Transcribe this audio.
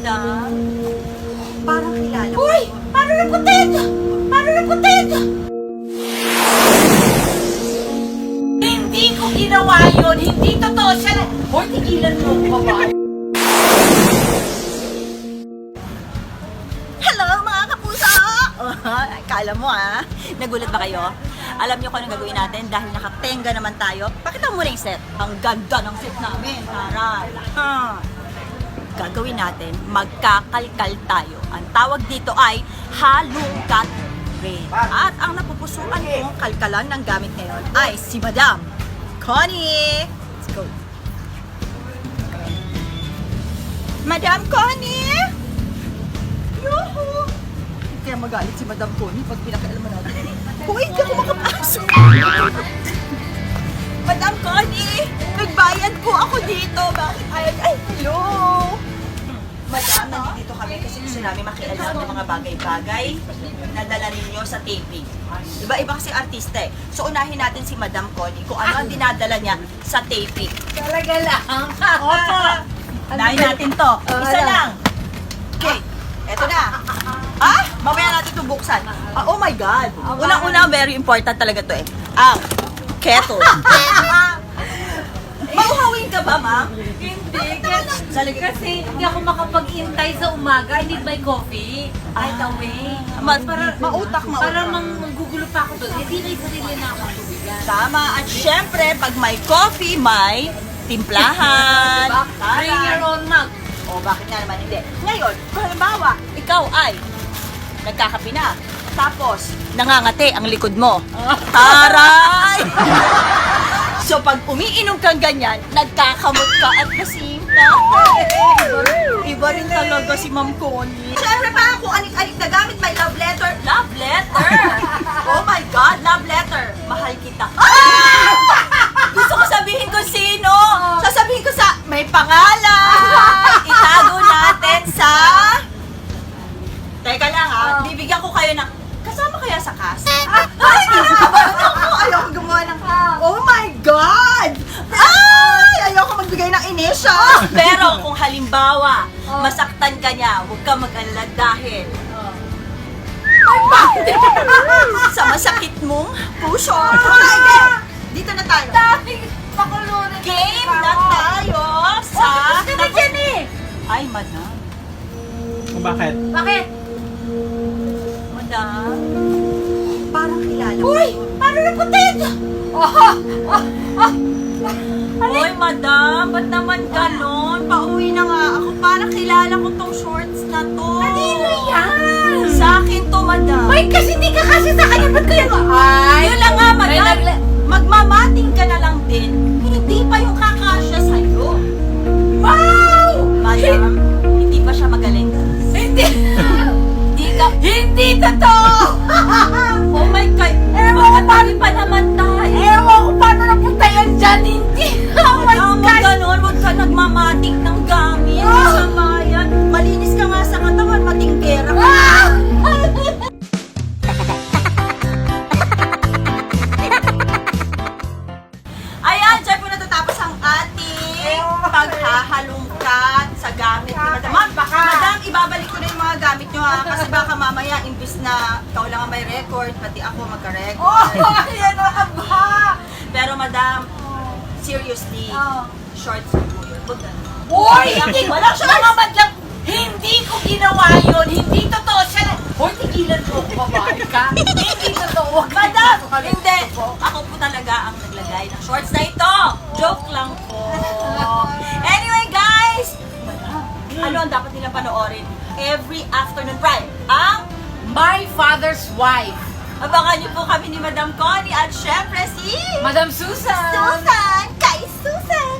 madam. Parang kilala ko. Uy! Paano na putito? Paano na putito? Hindi ko ginawa yun! Hindi totoo siya! Hoy, tigilan mo ko ba? Hello mga kapuso! Kala mo nagulat ba kayo? Alam niyo kung anong gagawin natin dahil nakatenga naman tayo. Pakita mo na yung set. Ang ganda ng set namin, taray. Gagawin natin, magkakalkal tayo. Ang tawag dito ay halungkat rain. At ang napupusuan kong kalkalan ng gamit ngayon ay si Madam Connie. Let's go. Madam Connie! Yuhu! Kaya magalit si Madam Connie pag pinakailaman natin. Uy, hindi ako makapasok! Madam Connie! Nagbayad po ako dito! Bakit? Ay, hello! Madam, nandito kami kasi gusto namin makialam ng mga bagay-bagay na dala ninyo sa taping. Iba-iba kasi artista eh. So, unahin natin si Madam Connie kung ano ang dinadala niya sa taping. Talaga lang. Opo! Unahin natin to. Isa lang. Okay, eto na. Mamaya natin ito buksan. Oh my God! Unang-una, very important talaga to eh. Kettle. Mauhawin ka ba, ma'am? Hindi. Kasi hindi ako makapag-intay sa umaga. I need my coffee. Right away. Mautak. Parang manggugulo pa ako doon. Hindi na yung sarili na ako tubigan. Tama. At syempre, pag may coffee, may timplahan. Bring your own mug. O, bakit nga naman hindi? Ngayon, kung halimbawa, ikaw ay nagkakape na. Tapos, nangangati ang likod mo. Taray! So, pag umiinom kang ganyan, nagkakamot ka at kasimpa. Iba rin talaga si Ma'am Connie. Siyempre pa, kung anik-anik na gamit, may love letter. Love letter? Oh my God, love letter. Mahal kita. Gusto ko sabihin ko sino. Sasabihin ko sa may pangalan. Itago natin sa... Teka lang bibigyan ko kayo ng... Kasama kaya sa cast? Ay, ayoko gumawa ng... Oh my God! Ay, ayoko magbigay ng initial. Pero kung halimbawa, masaktan ka niya, huwag ka mag-alala dahil... sa masakit mong puso. Dito na tayo. Pakulunan. Game na tayo sa... Gusto na dyan eh. Ay, madam. Bakit? Bakit? Madam. Parang kilala. Uy! Paano na putito? Uy, madam. Ba't naman ganon? Pauwi na nga ako. Parang kilala ko tong shorts na to. Kanino yan? Sa akin to, madam. Ay, kasi hindi ka kasi sa kanya. Ba't kaya ba? Ay! Yun lang nga, madam. Magmamating ka na lang din. Hindi pa yung kakasya sa'yo. Wow! Madam, hindi pa siya magaling. Hindi! Hindi ka... Hindi totoo! Oh my God! Magkatabi pa naman tayo. Ewan ko paano napunta yan dyan. Hindi! Oh my Madam, God! huwag ganon. Huwag ka nagmamatik ng gamit. Masama yan. Malinis ka nga sa katawan. Matingkera ka. Ayan, dyan po natatapos ang ating paghahalungkat sa gamit ni Madam. Madam, ibabalik ko na yung mga gamit nyo kasi baka mamaya, imbis na ikaw lang ang may record, pati ako magka-record. Ayan na ka ba? Pero Madam, seriously, shorts mo yun. Uy! Hindi, walang shorts! Mga madlang, hindi ko ginawa yun. Hindi totoo siya. Hoy, tigilan mo ako, babae ka. Hindi totoo. Huwag ka Madam, na. hindi. Ako po talaga ang naglagay ng shorts na ito. Joke lang po. Anyway, guys, ano ang dapat nila panoorin? Every afternoon prime. Ang My father's wife. abangan niyo po kami ni Madam Connie at syempre si Madam Susan. Susan! Kay Susan!